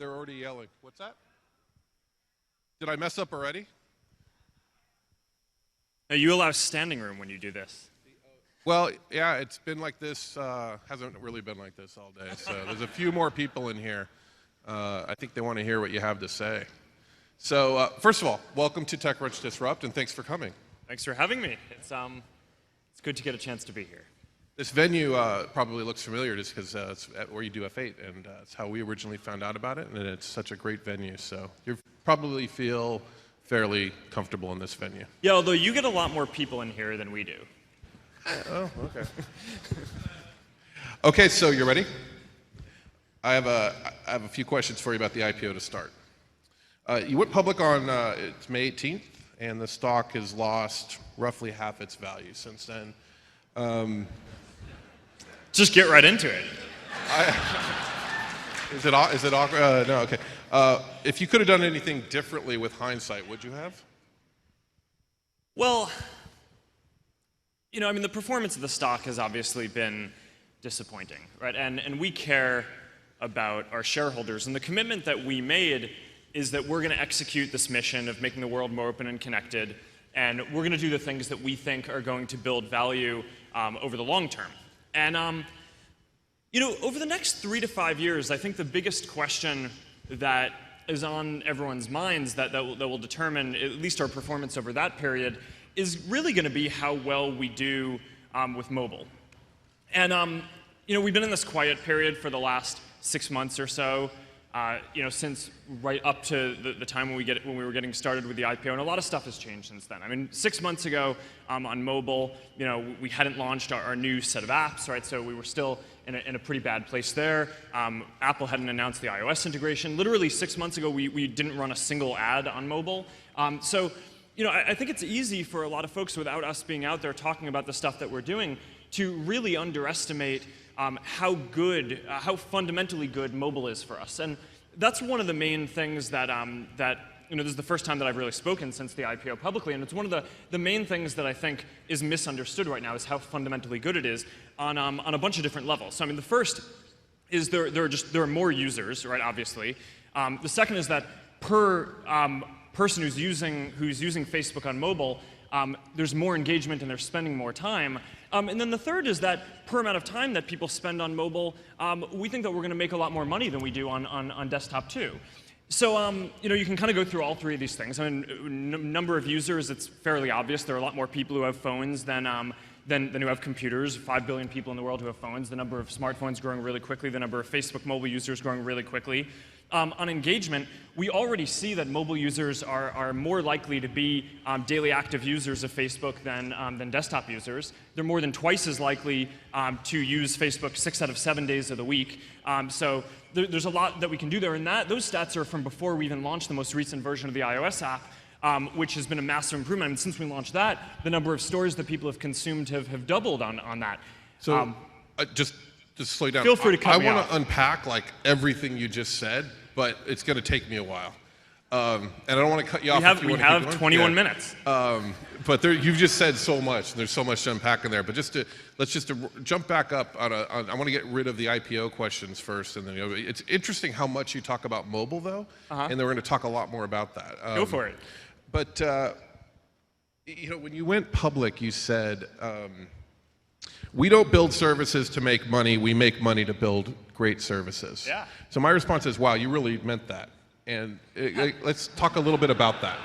They're already yelling. What's that? Did I mess up already? No, you allow standing room when you do this. Well, yeah, it's been like this. Hasn't really been like this all day. So there's a few more people in here. I think they want to hear what you have to say. So first of all, welcome to TechCrunch Disrupt, and thanks for coming. Thanks for having me. It's good to get a chance to be here. This venue probably looks familiar just because it's where you do F8, and it's how we originally found out about it, and it's such a great venue. So you probably feel fairly comfortable in this venue. Yeah, although you get a lot more people in here than we do. Oh, okay. Okay, so you ready? I have a few questions for you about the IPO to start. You went public on it's May 18th, and the stock has lost roughly half its value since then. Just get right into it. Is it awkward? No, okay. If you could have done anything differently with hindsight, would you have? Well, I mean, the performance of the stock has obviously been disappointing, right? And we care about our shareholders, and the commitment that we made is that we're going to execute this mission of making the world more open and connected, and we're going to do the things that we think are going to build value over the long term. And over the next 3 to 5 years, I think the biggest question that is on everyone's minds that will determine at least our performance over that period is really going to be how well we do with mobile. And we've been in this quiet period for the last 6 months or so, since right up to the time when we were getting started with the IPO, and a lot of stuff has changed since then. I mean, 6 months ago on mobile, we hadn't launched our new set of apps, right? So we were still in a pretty bad place there. Apple hadn't announced the iOS integration. Literally 6 months ago, we didn't run a single ad on mobile. I think it's easy for a lot of folks, without us being out there talking about the stuff that we're doing, to really underestimate how fundamentally good mobile is for us. And that's one of the main things that this is the first time that I've really spoken since the IPO publicly, and it's one of the main things that I think is misunderstood right now is how fundamentally good it is on a bunch of different levels. So I mean, the first is there are more users, right? Obviously. The second is that per person who's using Facebook on mobile, there's more engagement and they're spending more time. And then the third is that per amount of time that people spend on mobile, we think that we're going to make a lot more money than we do on desktop too. So you can kind of go through all three of these things. I mean, number of users, it's fairly obvious. There are a lot more people who have phones than who have computers. 5 billion people in the world who have phones. The number of smartphones growing really quickly. The number of Facebook mobile users growing really quickly. On engagement, we already see that mobile users are more likely to be daily active users of Facebook than desktop users. They're more than twice as likely to use Facebook 6 out of 7 days of the week. So there's a lot that we can do there, and those stats are from before we even launched the most recent version of the iOS app, which has been a massive improvement. And since we launched that, the number of stories that people have consumed have doubled on that. So just slow down. Feel free to cut me off. I want to unpack like everything you just said, but it's going to take me a while. And I don't want to cut you off. We have 21 minutes. But you've just said so much, and there's so much to unpack in there. But let's just jump back up I want to get rid of the IPO questions first, and then it's interesting how much you talk about mobile, though, and then we're going to talk a lot more about that. Go for it. But when you went public, you said, we don't build services to make money. We make money to build great services. Yeah. So my response is, wow, you really meant that. And let's talk a little bit about that.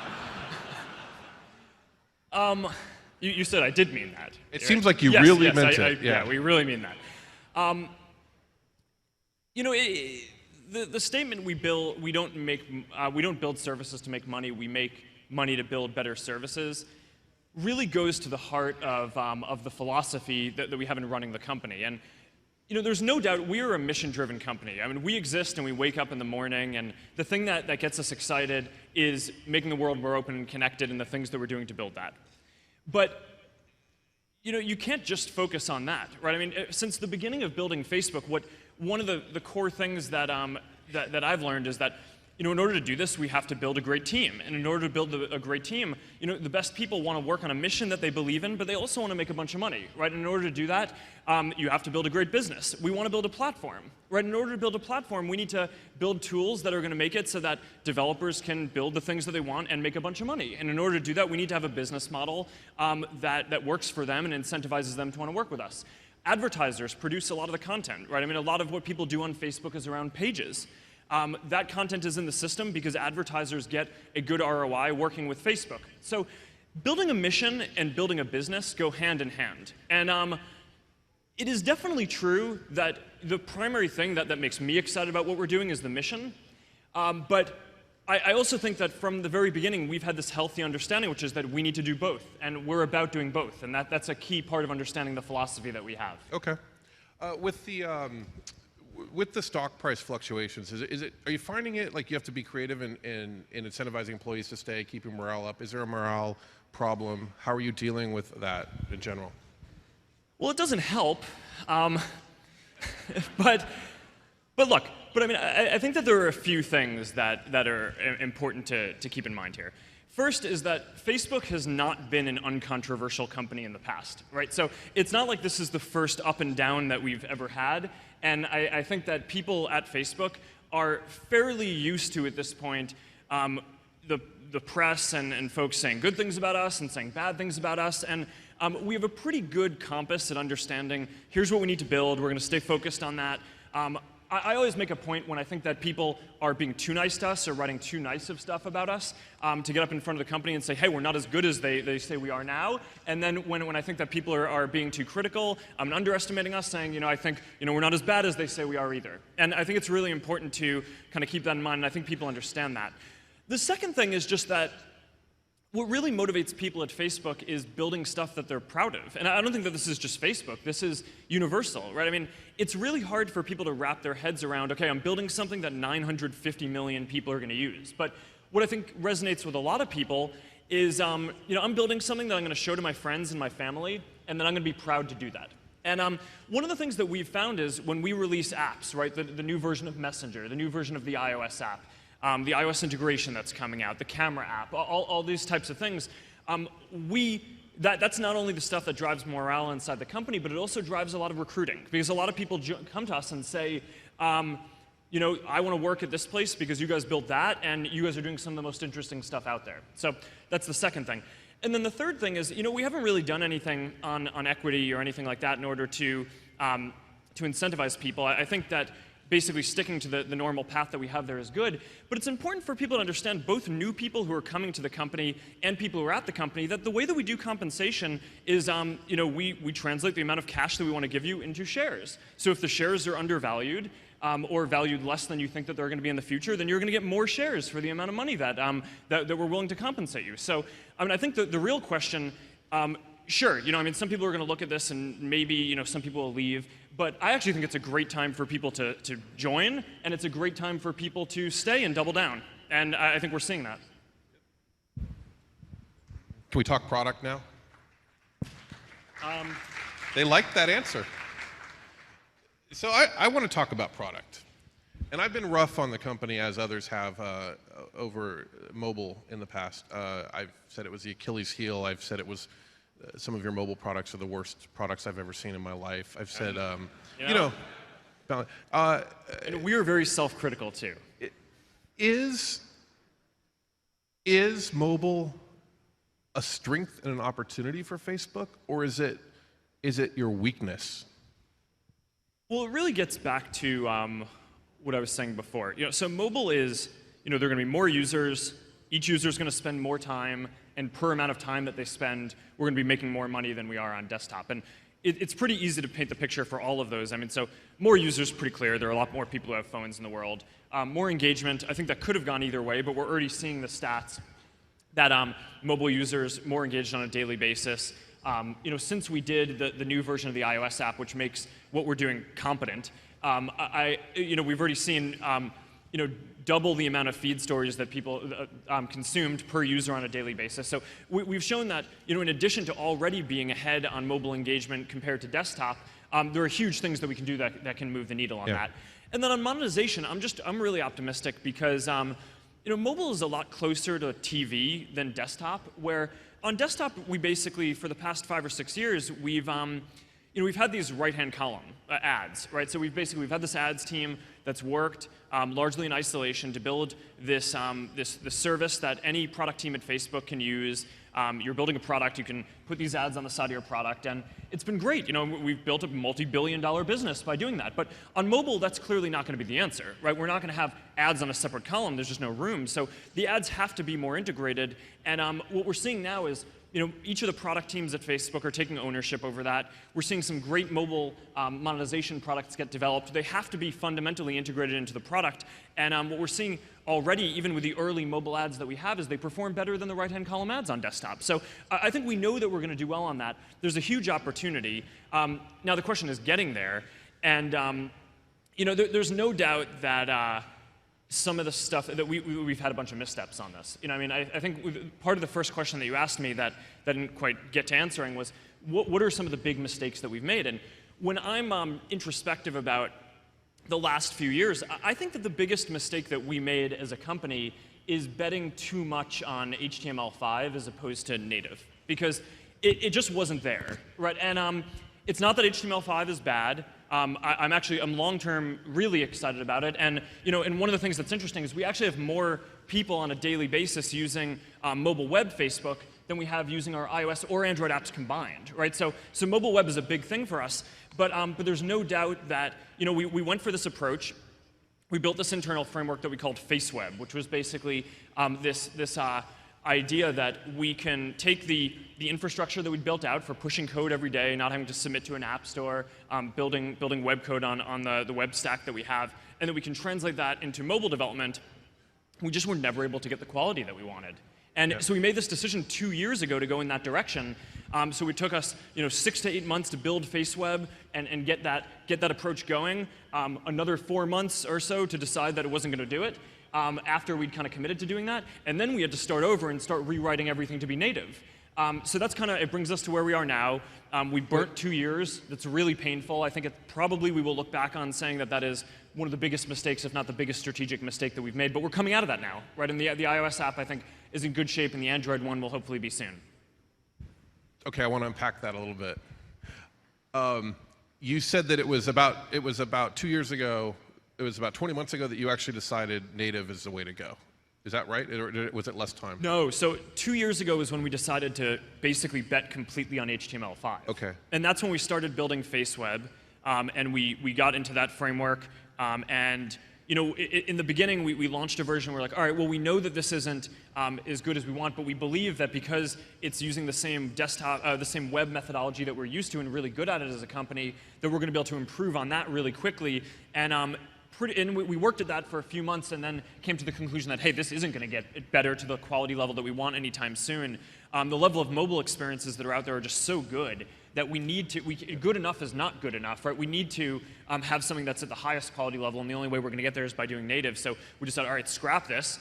You said I did mean that. It seems like you really meant it. Yeah, we really mean that. The statement we don't build services to make money. We make money to build better services really goes to the heart of the philosophy that we have in running the company. And there's no doubt we are a mission-driven company. I mean, we exist and we wake up in the morning, and the thing that gets us excited is making the world more open and connected and the things that we're doing to build that. But you can't just focus on that, right? I mean, since the beginning of building Facebook, one of the core things that I've learned is that in order to do this, we have to build a great team. And in order to build a great team, the best people want to work on a mission that they believe in, but they also want to make a bunch of money, right? And in order to do that, you have to build a great business. We want to build a platform, right? In order to build a platform, we need to build tools that are going to make it so that developers can build the things that they want and make a bunch of money. And in order to do that, we need to have a business model that works for them and incentivizes them to want to work with us. Advertisers produce a lot of the content, right? I mean, a lot of what people do on Facebook is around pages. That content is in the system because advertisers get a good ROI working with Facebook. So building a mission and building a business go hand in hand. And it is definitely true that the primary thing that makes me excited about what we're doing is the mission. But I also think that from the very beginning, we've had this healthy understanding, which is that we need to do both. And we're about doing both. And that's a key part of understanding the philosophy that we have. Okay. With the stock price fluctuations, are you finding it like you have to be creative in incentivizing employees to stay, keeping morale up? Is there a morale problem? How are you dealing with that in general? Well, it doesn't help. But look, I mean, I think that there are a few things that are important to keep in mind here. First is that Facebook has not been an uncontroversial company in the past, right? So it's not like this is the first up and down that we've ever had. And I think that people at Facebook are fairly used to, at this point, the press and folks saying good things about us and saying bad things about us. And we have a pretty good compass at understanding, here's what we need to build, we're going to stay focused on that. I always make a point when I think that people are being too nice to us or writing too nice of stuff about us to get up in front of the company and say, hey, we're not as good as they say we are now. And then when I think that people are being too critical and underestimating us, saying, I think we're not as bad as they say we are either. And I think it's really important to kind of keep that in mind, and I think people understand that. The second thing is just that what really motivates people at Facebook is building stuff that they're proud of. And I don't think that this is just Facebook. This is universal, right? I mean, it's really hard for people to wrap their heads around, okay, I'm building something that 950 million people are going to use. But what I think resonates with a lot of people is, I'm building something that I'm going to show to my friends and my family, and then I'm going to be proud to do that. And one of the things that we've found is when we release apps, right, the new version of Messenger, the new version of the iOS app, the iOS integration that's coming out, the camera app, all these types of things, that's not only the stuff that drives morale inside the company, but it also drives a lot of recruiting. Because a lot of people come to us and say, I want to work at this place because you guys built that, and you guys are doing some of the most interesting stuff out there. So that's the second thing. And then the third thing is, we haven't really done anything on equity or anything like that in order to incentivize people. I think that basically sticking to the normal path that we have there is good. But it's important for people to understand, both new people who are coming to the company and people who are at the company, that the way that we do compensation is, we translate the amount of cash that we want to give you into shares. So if the shares are undervalued, or valued less than you think that they're going to be in the future, then you're going to get more shares for the amount of money that we're willing to compensate you. So, I think the real question, sure, some people are going to look at this and maybe, some people will leave. But I actually think it's a great time for people to join, and it's a great time for people to stay and double down. And I think we're seeing that. Can we talk product now? They liked that answer. So I want to talk about product. And I've been rough on the company, as others have, over mobile in the past. I've said it was the Achilles heel. I've said it was some of your mobile products are the worst products I've ever seen in my life. I've said, and we are very self-critical too. Is mobile a strength and an opportunity for Facebook, or is it your weakness? Well, it really gets back to what I was saying before. So mobile is, there are going to be more users. Each user is going to spend more time, and per amount of time that they spend, we're going to be making more money than we are on desktop. And it's pretty easy to paint the picture for all of those. So more users, pretty clear. There are a lot more people who have phones in the world. More engagement, I think that could have gone either way, but we're already seeing the stats that mobile users more engaged on a daily basis. Since we did the new version of the iOS app, which makes what we're doing competent, we've already seen double the amount of feed stories that people consumed per user on a daily basis. So we've shown that, in addition to already being ahead on mobile engagement compared to desktop, there are huge things that we can do that can move the needle on that. And then on monetization, I'm really optimistic because mobile is a lot closer to TV than desktop, where on desktop, we basically, for the past 5 or 6 years, we've had these right-hand column ads, right? So we've had this ads team that's worked largely in isolation to build this service that any product team at Facebook can use. You're building a product, you can put these ads on the side of your product, and it's been great. We've built a multi-billion-dollar business by doing that. But on mobile, that's clearly not going to be the answer, right? We're not going to have ads on a separate column. There's just no room. So the ads have to be more integrated. And what we're seeing now is each of the product teams at Facebook are taking ownership over that. We're seeing some great mobile monetization products get developed. They have to be fundamentally integrated into the product. And what we're seeing already, even with the early mobile ads that we have, is they perform better than the right-hand column ads on desktop. So I think we know that we're going to do well on that. There's a huge opportunity. Now the question is getting there. And there's no doubt that some of the stuff that we've had a bunch of missteps on this. I think part of the first question that you asked me that didn't quite get to answering was, what are some of the big mistakes that we've made? And when I'm introspective about the last few years, I think that the biggest mistake that we made as a company is betting too much on HTML5 as opposed to native, because it just wasn't there, right? And it's not that HTML5 is bad. I'm long-term really excited about it. And and one of the things that's interesting is we actually have more people on a daily basis using mobile web Facebook than we have using our iOS or Android apps combined, right? So mobile web is a big thing for us. But there's no doubt that we went for this approach. We built this internal framework that we called FaceWeb, which was basically this idea that we can take the infrastructure that we built out for pushing code every day, not having to submit to an app store, building web code on the web stack that we have, and that we can translate that into mobile development. We just were never able to get the quality that we wanted. And so we made this decision 2 years ago to go in that direction. So it took us 6 to 8 months to build FaceWeb and get that approach going. Another 4 months or so to decide that it wasn't going to do it. After we'd kind of committed to doing that, and then we had to start over and start rewriting everything to be native. So that's it brings us to where we are now. We burnt 2 years. That's really painful. I think probably we will look back on saying that is one of the biggest mistakes, if not the biggest strategic mistake that we've made. But we're coming out of that now, right? And the iOS app, I think, is in good shape, and the Android one will hopefully be soon. Okay, I want to unpack that a little bit. You said that it was about 2 years ago. It was about 20 months ago that you actually decided native is the way to go. Is that right? Or was it less time? No, so 2 years ago is when we decided to basically bet completely on HTML5. Okay. And that's when we started building FaceWeb, and we got into that framework. And in the beginning, we launched a version. We're like, all right, well, we know that this isn't as good as we want, but we believe that because it's using the same desktop, the same web methodology that we're used to and really good at it as a company, that we're going to be able to improve on that really quickly. And we worked at that for a few months and then came to the conclusion that, hey, this isn't going to get it better to the quality level that we want anytime soon. The level of mobile experiences that are out there are just so good that we need to, good enough is not good enough, right? We need to have something that's at the highest quality level, and the only way we're going to get there is by doing native. So we decided, all right, scrap this.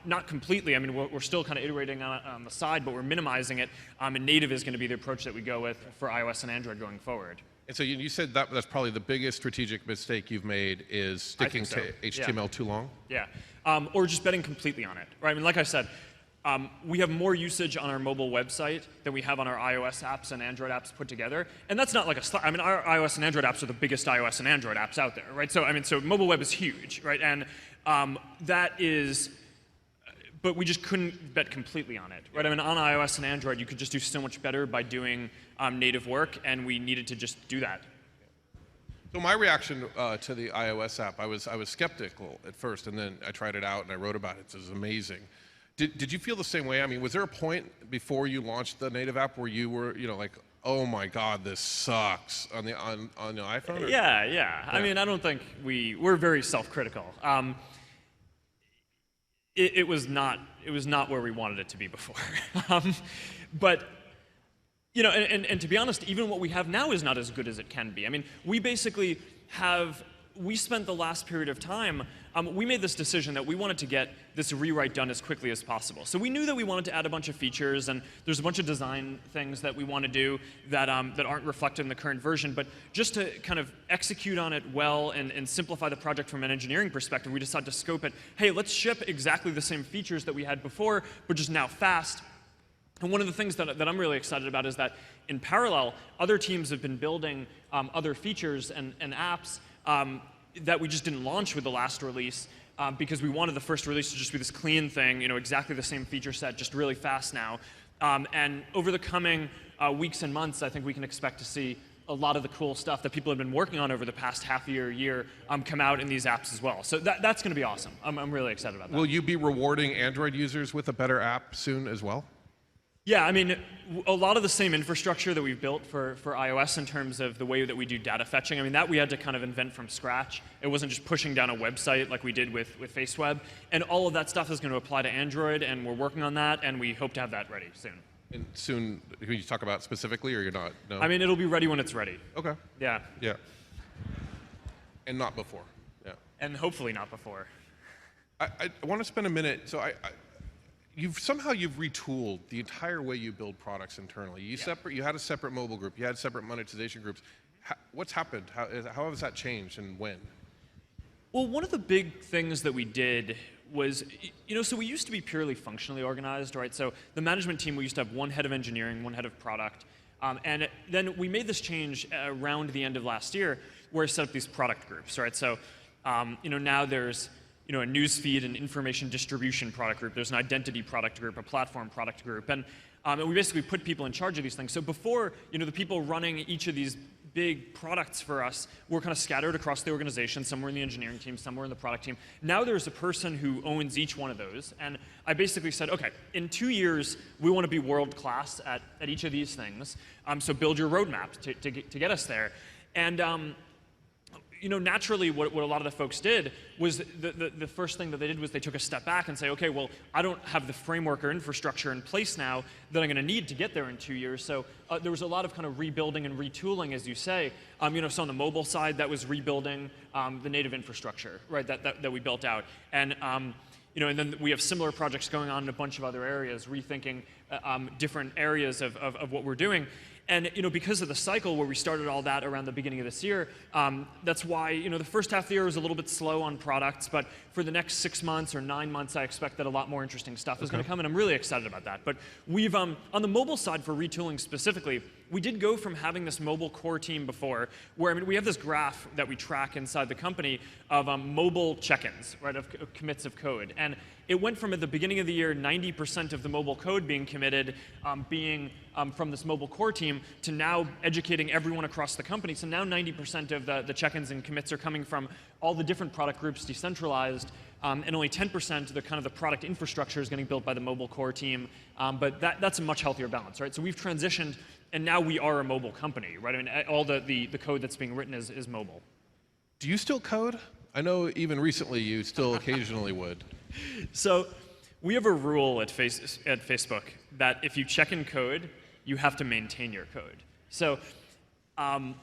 Not completely. I mean, we're still kind of iterating on the side, but we're minimizing it. And native is going to be the approach that we go with for iOS and Android going forward. And so you said that's probably the biggest strategic mistake you've made is sticking to HTML too long? Yeah, or just betting completely on it, right? I mean, like I said, we have more usage on our mobile website than we have on our iOS apps and Android apps put together. And that's not like I mean, our iOS and Android apps are the biggest iOS and Android apps out there, right? So, I mean, so mobile web is huge, right? And that is, but we just couldn't bet completely on it, right? I mean, on iOS and Android, you could just do so much better by doing native work, and we needed to just do that. So my reaction to the iOS app, I was skeptical at first, and then I tried it out and I wrote about it. It was amazing. Did you feel the same way? I mean, was there a point before you launched the native app where you were, like, oh my God, this sucks on the iPhone? Or? Yeah. I mean, I don't think we're very self-critical. It was not where we wanted it to be before. But and to be honest, even what we have now is not as good as it can be. I mean, we basically have we spent the last period of time, we made this decision that we wanted to get this rewrite done as quickly as possible. So we knew that we wanted to add a bunch of features, and there's a bunch of design things that we want to do that, that aren't reflected in the current version. But just to kind of execute on it well and simplify the project from an engineering perspective, we decided to scope it, hey, let's ship exactly the same features that we had before, but just now fast. And one of the things that I'm really excited about is that in parallel, other teams have been building other features and apps that we just didn't launch with the last release because we wanted the first release to just be this clean thing, exactly the same feature set, just really fast now. And over the coming weeks and months, I think we can expect to see a lot of the cool stuff that people have been working on over the past half year come out in these apps as well. So that's going to be awesome. I'm really excited about that. Will you be rewarding Android users with a better app soon as well? Yeah, I mean, a lot of the same infrastructure that we've built for iOS in terms of the way that we do data fetching, I mean, that we had to kind of invent from scratch. It wasn't just pushing down a website like we did with FaceWeb. And all of that stuff is going to apply to Android, and we're working on that, and we hope to have that ready soon. And soon, can you talk about specifically, or you're not? No? I mean, it'll be ready when it's ready. Okay. Yeah. Yeah. And not before. Yeah. And hopefully not before. I want to spend a minute. So you've retooled the entire way you build products internally. You had a separate mobile group. You had separate monetization groups. What's happened? How has that changed, and when? Well, one of the big things that we did was, so we used to be purely functionally organized, right? So the management team, we used to have one head of engineering, one head of product. And then we made this change around the end of last year where we set up these product groups, right? So, now there's a newsfeed and information distribution product group. There's an identity product group, a platform product group. And we basically put people in charge of these things. So before, the people running each of these big products for us were kind of scattered across the organization. Some were in the engineering team, some were in the product team. Now there's a person who owns each one of those. And I basically said, okay, in 2 years, we want to be world class at each of these things. So build your roadmap to get us there. And naturally, what a lot of the folks did was the first thing that they did was they took a step back and say, okay, well, I don't have the framework or infrastructure in place now that I'm going to need to get there in 2 years. So there was a lot of kind of rebuilding and retooling, as you say. So on the mobile side, that was rebuilding the native infrastructure, right, that we built out. And and then we have similar projects going on in a bunch of other areas, rethinking different areas of what we're doing. And because of the cycle where we started all that around the beginning of this year, that's why the first half of the year was a little bit slow on products. But for the next 6 months or 9 months, I expect that a lot more interesting stuff is going to come, and I'm really excited about that. But we've on the mobile side for retooling specifically, we did go from having this mobile core team before, where we have this graph that we track inside the company of mobile check-ins, right, of commits of code. And it went from at the beginning of the year, 90% of the mobile code being committed being from this mobile core team to now educating everyone across the company. So now 90% of the check-ins and commits are coming from all the different product groups decentralized, and only 10% of the kind of the product infrastructure is getting built by the mobile core team. But that's a much healthier balance, right? So we've transitioned, and now we are a mobile company, right? I mean, all the code that's being written is mobile. Do you still code? I know even recently you still occasionally would. So we have a rule at Facebook that if you check in code, you have to maintain your code. So not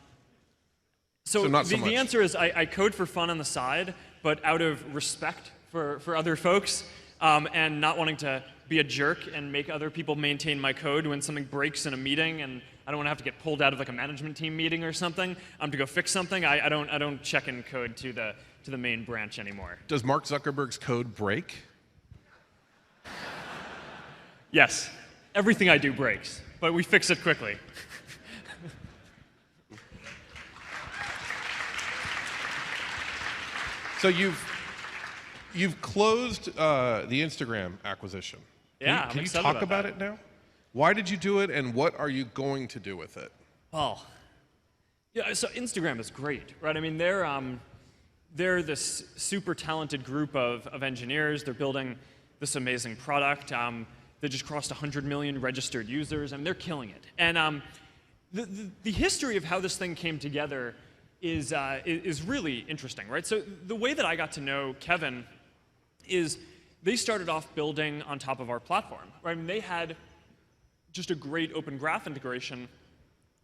so much. The answer is I code for fun on the side, but out of respect for other folks and not wanting to be a jerk and make other people maintain my code when something breaks in a meeting and I don't want to have to get pulled out of like a management team meeting or something to go fix something. I don't check in code to the main branch anymore. Does Mark Zuckerberg's code break? Yes. Everything I do breaks, but we fix it quickly. So you've closed the Instagram acquisition. Yeah, Can I'm you excited talk about it now? Why did you do it, and what are you going to do with it? Well, yeah. So Instagram is great, right? I mean, they're this super talented group of engineers. They're building this amazing product. They just crossed 100 million registered users. I mean, they're killing it. And the history of how this thing came together is really interesting, right? So the way that I got to know Kevin is they started off building on top of our platform, right? I mean, they had just a great open graph integration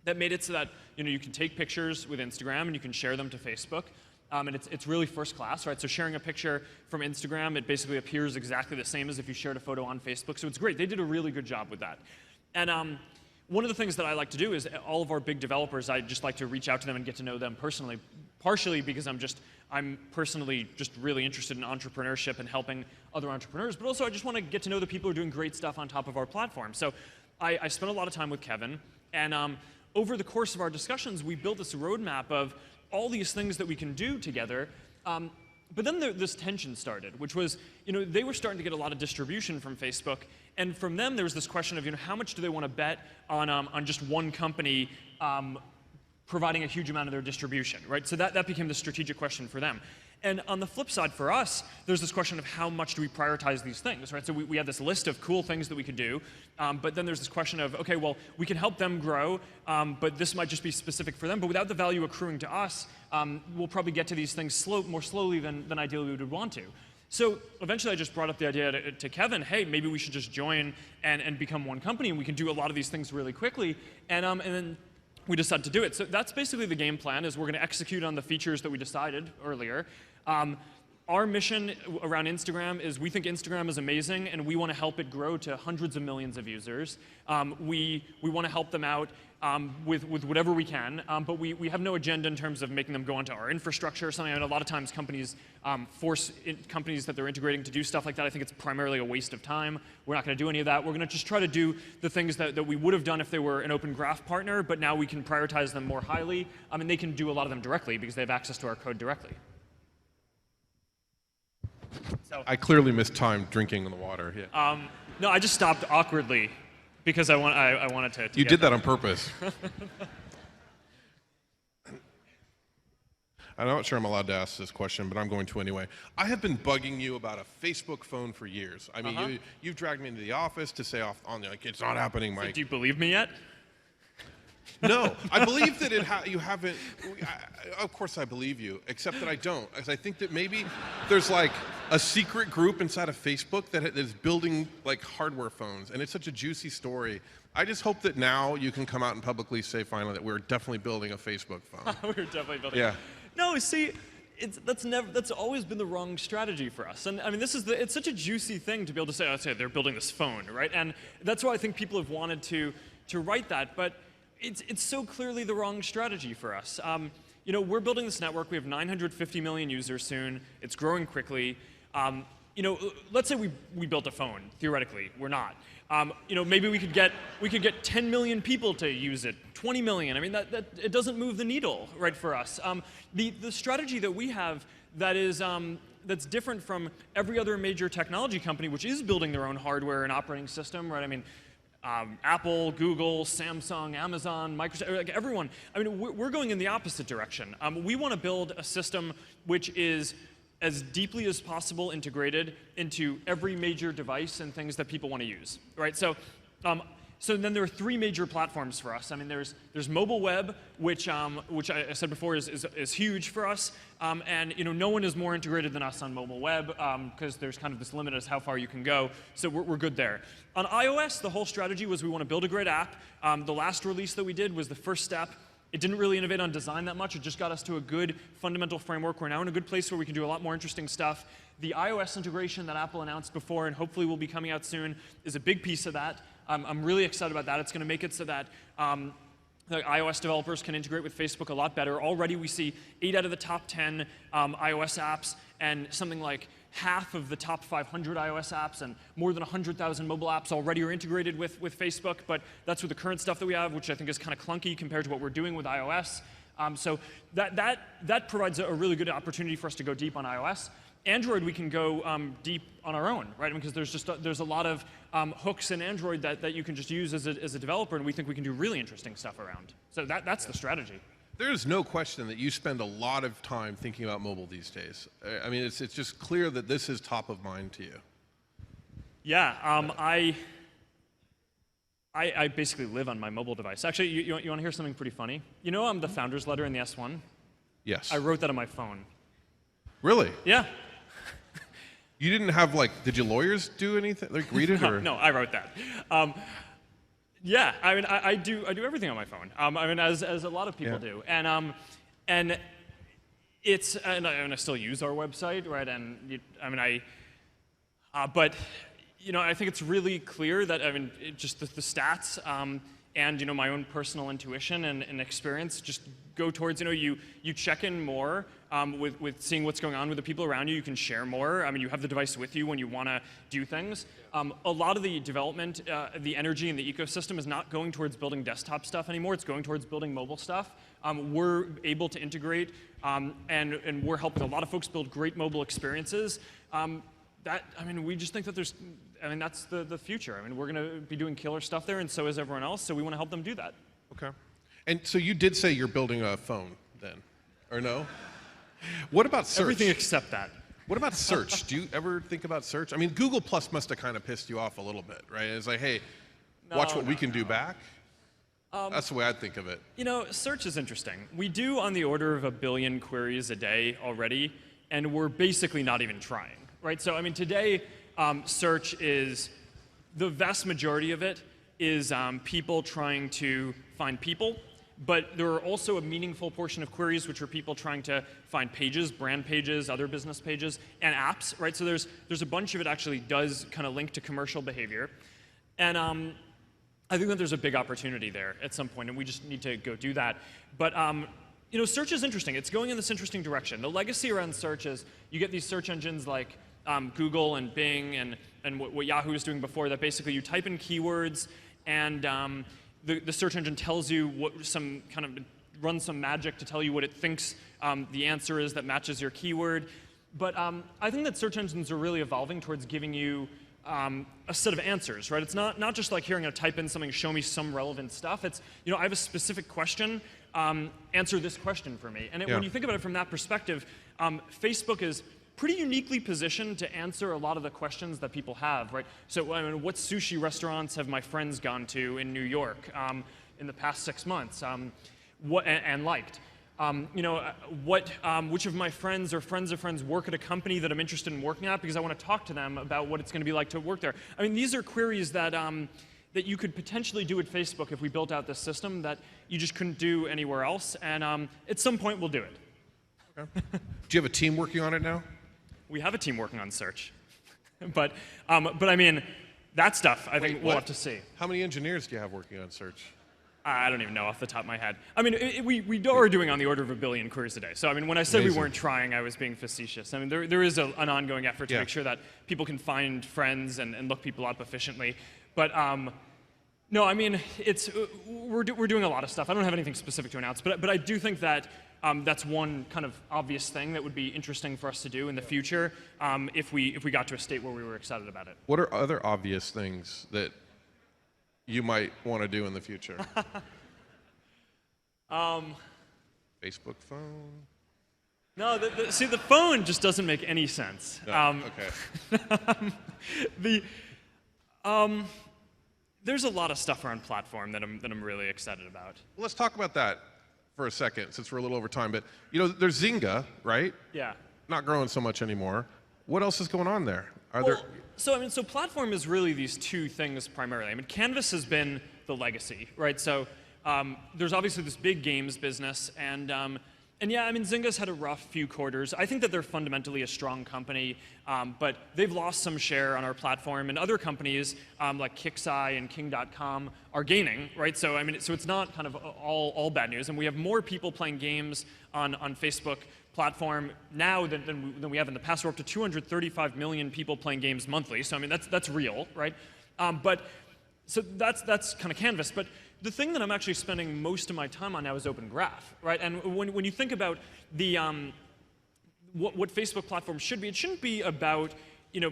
that made it so that you can take pictures with Instagram and you can share them to Facebook. and it's really first class, right? So sharing a picture from Instagram, it basically appears exactly the same as if you shared a photo on Facebook. So it's great. They did a really good job with that. And one of the things that I like to do is all of our big developers, I just like to reach out to them and get to know them personally, partially because I'm personally just really interested in entrepreneurship and helping other entrepreneurs, but also I just want to get to know the people who are doing great stuff on top of our platform. So I spent a lot of time with Kevin, and over the course of our discussions, we built this roadmap of all these things that we can do together. But then this tension started, which was, they were starting to get a lot of distribution from Facebook, and from them there was this question of, how much do they want to bet on just one company providing a huge amount of their distribution, right? So that became the strategic question for them. And on the flip side for us, there's this question of how much do we prioritize these things, right? So we have this list of cool things that we could do, but then there's this question of, okay, well, we can help them grow, but this might just be specific for them, but without the value accruing to us, we'll probably get to these things more slowly than ideally we would want to. So eventually I just brought up the idea to Kevin, hey, maybe we should just join and become one company, and we can do a lot of these things really quickly, and then we decided to do it. So that's basically the game plan, is we're going to execute on the features that we decided earlier. Our mission around Instagram is we think Instagram is amazing, and we want to help it grow to hundreds of millions of users. We want to help them out with whatever we can, but we have no agenda in terms of making them go onto our infrastructure or something. I mean, a lot of times companies force companies that they're integrating to do stuff like that. I think it's primarily a waste of time. We're not going to do any of that. We're going to just try to do the things that we would have done if they were an Open Graph partner, but now we can prioritize them more highly. And they can do a lot of them directly because they have access to our code directly. So, I clearly missed time drinking in the water. Yeah. no, I just stopped awkwardly because I wanted to You did that on purpose. I'm not sure I'm allowed to ask this question, but I'm going to anyway. I have been bugging you about a Facebook phone for years. I mean, you've dragged me into the office to say like, it's not happening, Mike. Do you believe me yet? No, I believe that you haven't. Of course, I believe you, except that I don't, because I think that maybe there's like a secret group inside of Facebook that is building like hardware phones, and it's such a juicy story. I just hope that now you can come out and publicly say finally that we're definitely building a Facebook phone. We're definitely building. Yeah. No, see, that's always been the wrong strategy for us. And I mean, it's such a juicy thing to be able to say, oh, they're building this phone, right? And that's why I think people have wanted to write that, but it's so clearly the wrong strategy for us. We're building this network. We have 950 million users soon. It's growing quickly. Let's say we built a phone. Theoretically, we're not. Maybe we could get 10 million people to use it, 20 million. I mean, that it doesn't move the needle, right, for us. The strategy that we have that is that's different from every other major technology company, which is building their own hardware and operating system, right? I mean, Apple, Google, Samsung, Amazon, Microsoft, like everyone. I mean, we're going in the opposite direction. We want to build a system which is as deeply as possible integrated into every major device and things that people want to use, right? So then there are three major platforms for us. I mean, there's mobile web, which I said before is huge for us, and no one is more integrated than us on mobile web because there's kind of this limit as how far you can go. So we're good there. On iOS, the whole strategy was we want to build a great app. The last release that we did was the first step. It didn't really innovate on design that much. It just got us to a good fundamental framework. We're now in a good place where we can do a lot more interesting stuff. The iOS integration that Apple announced before and hopefully will be coming out soon is a big piece of that. I'm really excited about that. It's going to make it so that the iOS developers can integrate with Facebook a lot better. Already we see 8 out of the top 10 iOS apps and something like half of the top 500 iOS apps and more than 100,000 mobile apps already are integrated with Facebook, but that's with the current stuff that we have, which I think is kind of clunky compared to what we're doing with iOS. So that provides a really good opportunity for us to go deep on iOS. Android, we can go deep on our own, right? Because there's a lot of hooks in Android that you can just use as a developer, and we think we can do really interesting stuff around. So that's the strategy. There's no question that you spend a lot of time thinking about mobile these days. I mean, it's just clear that this is top of mind to you. Yeah, I basically live on my mobile device. Actually, you want to hear something pretty funny? The founder's letter in the S1? Yes. I wrote that on my phone. Really? Yeah. You didn't have Did your lawyers do anything? Read it or? No, I wrote that. Yeah, I mean, I do everything on my phone. I mean, as a lot of people do, and It's, and I still use our website, right? And but I think it's really clear that just the stats and my own personal intuition and experience just go towards you check in more with seeing what's going on with the people around you. You can share more. You have the device with you when you want to do things. A lot of the development, the energy in the ecosystem is not going towards building desktop stuff anymore. It's going towards building mobile stuff. We're able to integrate, and we're helping a lot of folks build great mobile experiences. We just think that that's the future. We're going to be doing killer stuff there, and so is everyone else. So we want to help them do that. Okay. And so you did say you're building a phone then, or no? What about search? Everything except that. What about search? Do you ever think about search? Google Plus must have kind of pissed you off a little bit, right? It's like, hey, watch what we can do back. That's the way I'd think of it. Search is interesting. We do on the order of 1 billion queries a day already, and we're basically not even trying, right? So, today, search is, the vast majority of it is people trying to find people, but there are also a meaningful portion of queries which are people trying to find pages, brand pages, other business pages, and apps, right? So there's a bunch of it actually does kind of link to commercial behavior. And I think that there's a big opportunity there at some point, and we just need to go do that. But search is interesting. It's going in this interesting direction. The legacy around search is you get these search engines like Google and Bing and what Yahoo was doing before, that basically you type in keywords and the search engine tells you runs some magic to tell you what it thinks the answer is that matches your keyword. But I think that search engines are really evolving towards giving you a set of answers, right? It's not just like, here, I'm going to type in something, show me some relevant stuff. It's, I have a specific question, answer this question for me. And when you think about it from that perspective, Facebook is pretty uniquely positioned to answer a lot of the questions that people have, right? So, what sushi restaurants have my friends gone to in New York in the past 6 months, and liked? Which of my friends or friends of friends work at a company that I'm interested in working at because I want to talk to them about what it's going to be like to work there. These are queries that that you could potentially do at Facebook if we built out this system that you just couldn't do anywhere else. And at some point, we'll do it. Okay. Do you have a team working on it now? We have a team working on search, but that stuff I think we'll have to see. How many engineers do you have working on search? I don't even know off the top of my head. We are doing on the order of 1 billion queries a day. So when I said Amazing. We weren't trying, I was being facetious. There is an ongoing effort to make sure that people can find friends and look people up efficiently. But no, we're doing a lot of stuff. I don't have anything specific to announce, but I do think that that's one kind of obvious thing that would be interesting for us to do in the future if we got to a state where we were excited about it. What are other obvious things that you might want to do in the future? Facebook phone? No, see, the phone just doesn't make any sense. No, okay. There's a lot of stuff around platform that I'm really excited about. Well, let's talk about that for a second, since we're a little over time. But there's Zynga, right? Yeah. Not growing so much anymore. What else is going on there? So platform is really these two things primarily. Canvas has been the legacy, right? So there's obviously this big games business, and Zynga's had a rough few quarters. I think that they're fundamentally a strong company, but they've lost some share on our platform, and other companies like Kixeye and King.com are gaining, right? So so it's not kind of all bad news, and we have more people playing games on Facebook platform now than we have in the past. We're up to 235 million people playing games monthly. So that's real, right? So that's kind of Canvas. But the thing that I'm actually spending most of my time on now is Open Graph, right? And when you think about the what Facebook platform should be, it shouldn't be about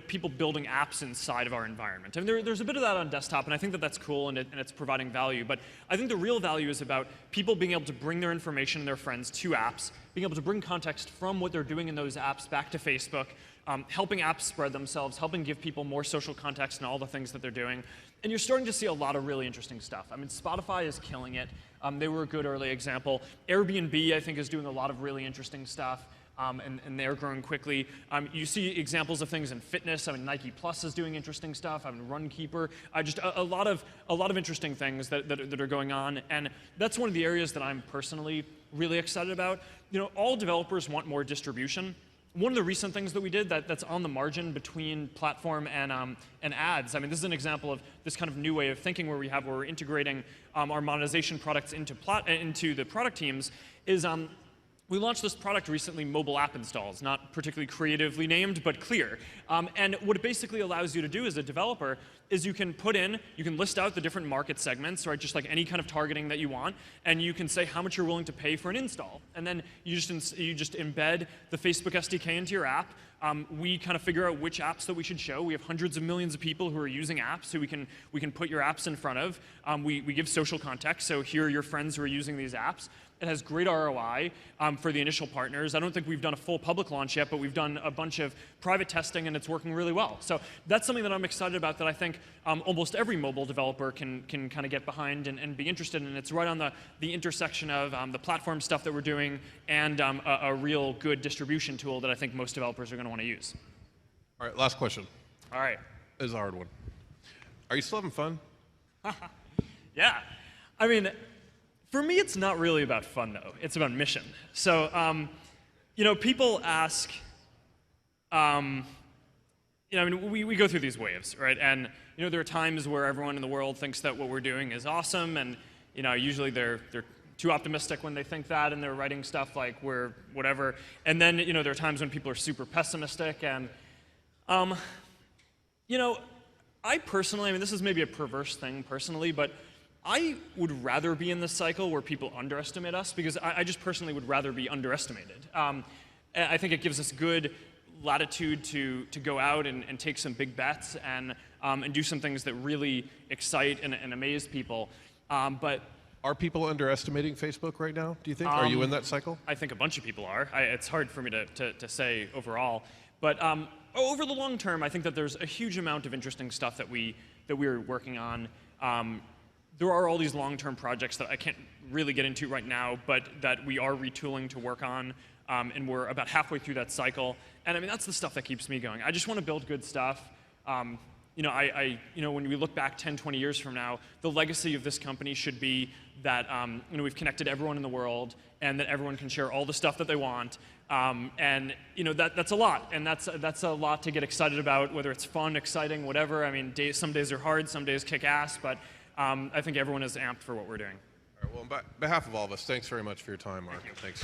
people building apps inside of our environment. There's a bit of that on desktop, and I think that that's cool, and it's providing value. But I think the real value is about people being able to bring their information and their friends to apps, being able to bring context from what they're doing in those apps back to Facebook, helping apps spread themselves, helping give people more social context and all the things that they're doing. And you're starting to see a lot of really interesting stuff. Spotify is killing it. They were a good early example. Airbnb, I think, is doing a lot of really interesting stuff. And they're growing quickly. You see examples of things in fitness. Nike Plus is doing interesting stuff. Runkeeper. Just a lot of interesting things that are going on. And that's one of the areas that I'm personally really excited about. All developers want more distribution. One of the recent things that we did that's on the margin between platform and ads, I mean, this is an example of this kind of new way of thinking where we're integrating our monetization products into the product teams, is we launched this product recently, mobile app installs, not particularly creatively named, but clear. And what it basically allows you to do as a developer is you can list out the different market segments, right, just like any kind of targeting that you want, and you can say how much you're willing to pay for an install. And then you just embed the Facebook SDK into your app. We kind of figure out which apps that we should show. We have hundreds of millions of people who are using apps who we can put your apps in front of. We give social context, so here are your friends who are using these apps. It has great ROI for the initial partners. I don't think we've done a full public launch yet, but we've done a bunch of private testing, and it's working really well. So that's something that I'm excited about that I think almost every mobile developer can kind of get behind and be interested in. It's right on the intersection of the platform stuff that we're doing and a real good distribution tool that I think most developers are going to want to use. All right, last question. All right. This is a hard one. Are you still having fun? Yeah. I mean, for me, it's not really about fun, though. It's about mission. So, people ask, I mean, we go through these waves, right? And, there are times where everyone in the world thinks that what we're doing is awesome, and, usually they're too optimistic when they think that, and they're writing stuff like we're whatever. And then, there are times when people are super pessimistic, and, I personally, I mean, this is maybe a perverse thing personally, but I would rather be in this cycle where people underestimate us, because I just personally would rather be underestimated. I think it gives us good latitude to go out and take some big bets and do some things that really excite and amaze people. But are people underestimating Facebook right now, do you think? Are you in that cycle? I think a bunch of people are. It's hard for me to say overall. But over the long term, I think that there's a huge amount of interesting stuff that we're working on. There are all these long-term projects that I can't really get into right now, but that we are retooling to work on, and we're about halfway through that cycle. And I mean, that's the stuff that keeps me going. I just want to build good stuff. When we look back 10, 20 years from now, the legacy of this company should be that we've connected everyone in the world, and that everyone can share all the stuff that they want. And that's a lot, and that's a lot to get excited about, whether it's fun, exciting, whatever. I mean, some days are hard, some days kick ass, but I think everyone is amped for what we're doing. All right, well, on behalf of all of us, thanks very much for your time, Mark. Thanks.